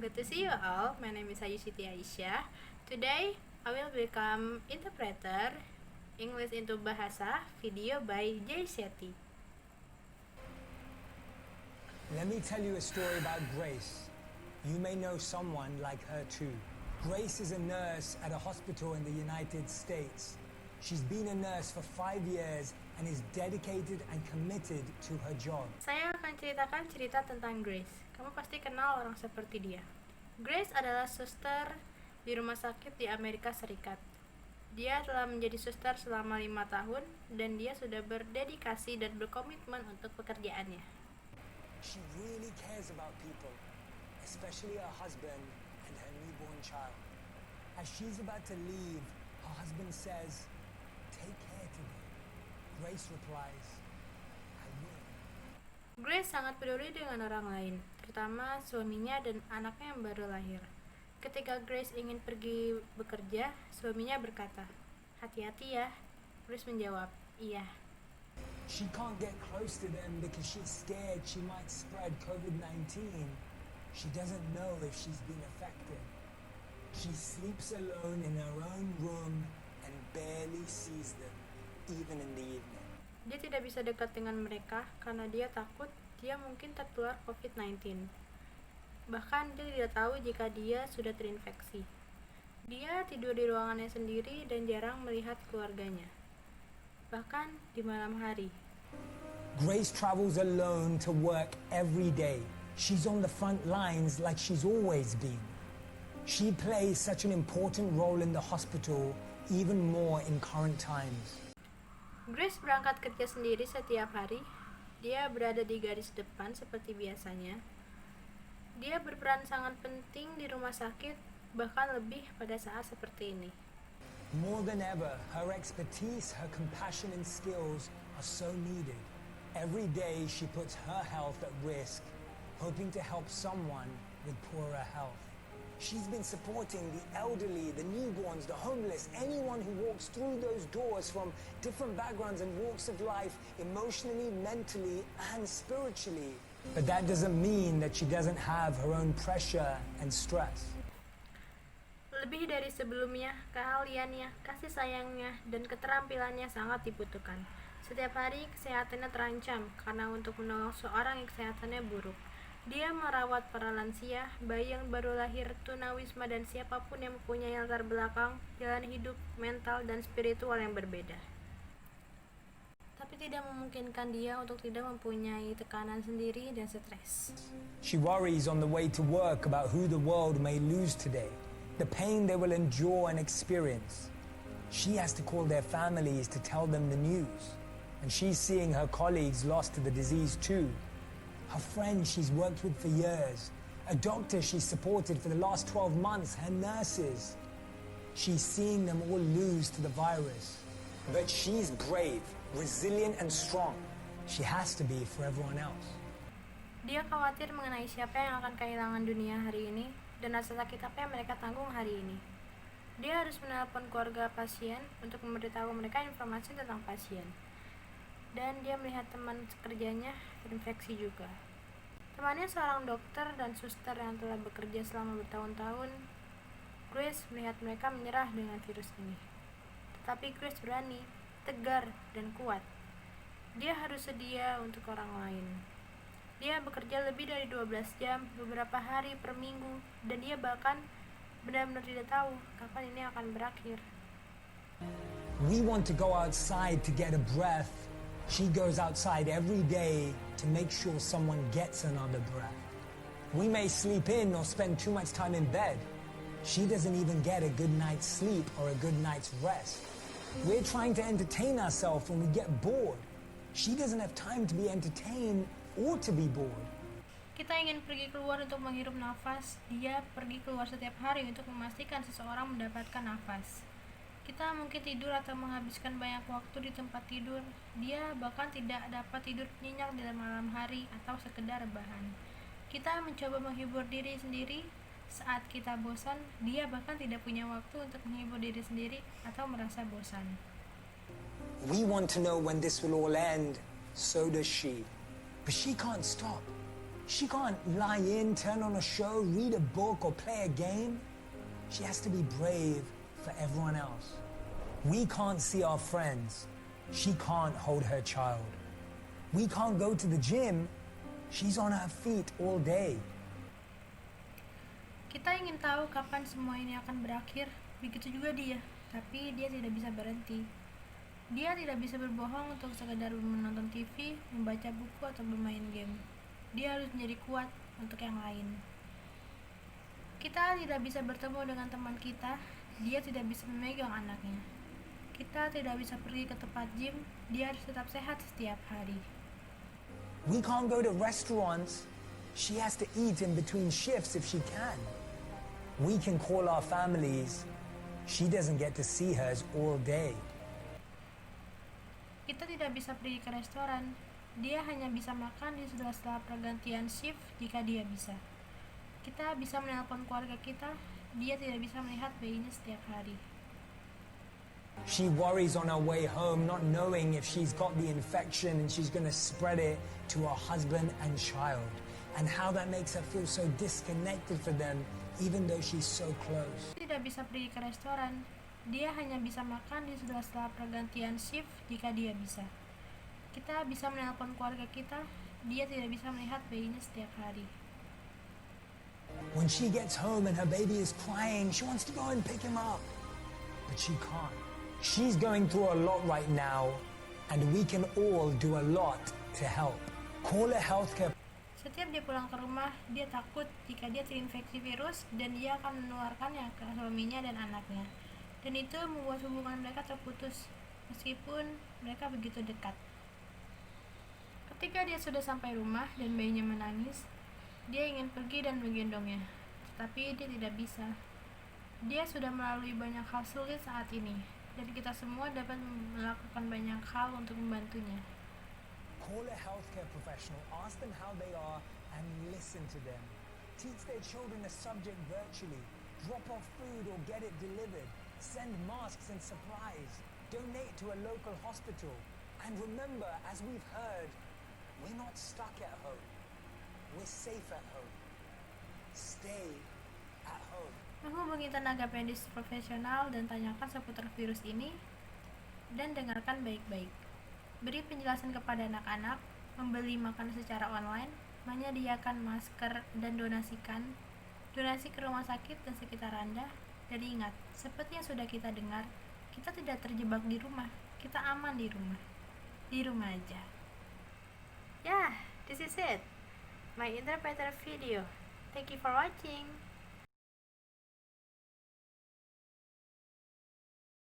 Good to see you all. My name is Ayu Siti Aisyah. Today, I will become interpreter English into Bahasa video by Jay Shetty. Let me tell you a story about Grace. You may know someone like her too. Grace is a nurse at a hospital in the United States. She's been a nurse for 5 years and is dedicated and committed to her job. Saya akan ceritakan cerita tentang Grace. Kamu pasti kenal orang seperti dia. Grace adalah suster di rumah sakit di Amerika Serikat. Dia telah menjadi suster selama 5 tahun dan dia sudah berdedikasi dan berkomitmen untuk pekerjaannya. She really cares about people, especially her husband and her newborn child. As she's about to leave, her husband says, "Take care today." Grace replies, "I will." Grace sangat peduli dengan orang lain, terutama suaminya dan anaknya yang baru lahir. Ketika Grace ingin pergi bekerja, suaminya berkata, "Hati-hati ya." Grace menjawab, "Iya." She can't get close to them because she's scared she might spread COVID-19. She doesn't know if she's been affected. She sleeps alone in her own room and barely sees them, even in the evening. Dia tidak bisa dekat dengan mereka karena dia takut dia mungkin tertular COVID-19. Bahkan dia tidak tahu jika dia sudah terinfeksi. Dia tidur di ruangannya sendiri dan jarang melihat keluarganya. Bahkan di malam hari. Grace travels alone to work every day. She's on the front lines like she's always been. She plays such an important role in the hospital, even more in current times. Grace berangkat kerja sendiri setiap hari. Dia berada di garis depan seperti biasanya. Dia berperan sangat penting di rumah sakit, bahkan lebih pada saat seperti ini. More than ever, her expertise, her compassion and skills are so needed. Every day she puts her health at risk, hoping to help someone with poorer health. She's been supporting the elderly, the newborns, the homeless, anyone who walks through those doors from different backgrounds and walks of life, emotionally, mentally, and spiritually. But that doesn't mean that she doesn't have her own pressure and stress. Lebih dari sebelumnya, keahliannya, kasih sayangnya, dan keterampilannya sangat dibutuhkan. Setiap hari kesehatannya terancam karena untuk menolong seorang yang kesehatannya buruk. Dia merawat para lansia, bayi yang baru lahir, tunawisma, dan siapapun yang mempunyai latar belakang, jalan hidup, mental, dan spiritual yang berbeda. Tapi tidak memungkinkan dia untuk tidak mempunyai tekanan sendiri dan stres. She worries on the way to work about who the world may lose today, the pain they will endure and experience. She has to call their families to tell them the news, and she's seeing her colleagues lost to the disease too. Her friends she's worked with for years, a doctor she's supported for the last 12 months, her nurses. She's seeing them all lose to the virus. But she's brave, resilient and strong. She has to be for everyone else. Dia khawatir mengenai siapa yang akan kehilangan dunia hari ini dan rasa sakit apa yang mereka tanggung hari ini. Dia harus menelpon keluarga pasien untuk memberitahu mereka informasi tentang pasien. Dan dia melihat teman kerjanya terinfeksi juga. Temannya seorang dokter dan suster yang telah bekerja selama bertahun-tahun. Grace melihat mereka menyerah dengan virus ini. Tetapi Grace berani, tegar, dan kuat. Dia harus sedia untuk orang lain. Dia bekerja lebih dari 12 jam, beberapa hari per minggu, dan dia bahkan benar-benar tidak tahu kapan ini akan berakhir. We want to go outside to get a breath. She goes outside every day to make sure someone gets another breath. We may sleep in or spend too much time in bed. She doesn't even get a good night's sleep or a good night's rest. We're trying to entertain ourselves when we get bored. She doesn't have time to be entertained or to be bored. Kita ingin pergi keluar untuk menghirup nafas. Dia pergi keluar setiap hari untuk memastikan seseorang mendapatkan nafas. Kita mungkin tidur atau menghabiskan banyak waktu di tempat tidur. Dia bahkan tidak dapat tidur nyenyak di malam hari atau sekedar rebahan. Kita mencoba menghibur diri sendiri saat kita bosan. Dia bahkan tidak punya waktu untuk menghibur diri sendiri atau merasa bosan. We want to know when this will all end. So does she. But she can't stop. She can't lie in, turn on a show, read a book, or play a game. She has to be brave for everyone else. We can't see our friends. She can't hold her child. We can't go to the gym. She's on her feet all day. Kita ingin tahu kapan semua ini akan berakhir, begitu juga dia, tapi dia tidak bisa berhenti. Dia tidak bisa berbohong untuk sekedar menonton TV, membaca buku, atau bermain game. Dia harus menjadi kuat untuk yang lain. Kita tidak bisa bertemu dengan teman kita, dia tidak bisa memegang anaknya. Kita tidak bisa pergi ke tempat gym, dia harus tetap sehat setiap hari. We can't go to restaurants. She has to eat in between shifts if she can. We can call our families. She doesn't get to see hers all day. Kita tidak bisa pergi ke restoran. Dia hanya bisa makan di sela-sela pergantian shift jika dia bisa. Kita bisa menelpon keluarga kita. Dia tidak bisa melihat bayinya setiap hari. She worries on her way home, not knowing if she's got the infection and she's going to spread it to her husband and child, and how that makes her feel so disconnected from them, even though she's so close. Tidak bisa pergi ke restoran. Dia hanya bisa makan di sela-sela pergantian shift jika dia bisa. Kita bisa menelpon keluarga kita. Dia tidak bisa melihat bayinya setiap hari. When she gets home and her baby is crying, she wants to go and pick him up, but she can't. She's going through a lot right now, and we can all do a lot to help. Call a healthcare. Setiap dia pulang ke rumah, dia takut jika dia terinfeksi virus dan dia akan menularkannya ke suaminya dan anaknya. Dan itu membuat hubungan mereka terputus, meskipun mereka begitu dekat. Ketika dia sudah sampai rumah dan bayinya menangis, dia ingin pergi dan menggendongnya, tetapi dia tidak bisa. Dia sudah melalui banyak hal sulit saat ini, dan kita semua dapat melakukan banyak hal untuk membantunya. Call a healthcare professional, ask them how they are, and listen to them. Teach their children a subject virtually. Drop off food or get it delivered. Send masks and supplies. Donate to a local hospital. And remember, as we've heard, we're not stuck at home. We're safe at home. Stay at home. Menghubungi tenaga medis profesional dan tanyakan seputar virus ini, dan dengarkan baik-baik. Beri penjelasan kepada anak-anak, membeli makan secara online, menyediakan masker dan donasi ke rumah sakit dan sekitar Anda. Dan ingat, seperti yang sudah kita dengar, kita tidak terjebak di rumah, kita aman di rumah. Di rumah aja. Yeah, this is it. My interpreter video. Thank you for watching.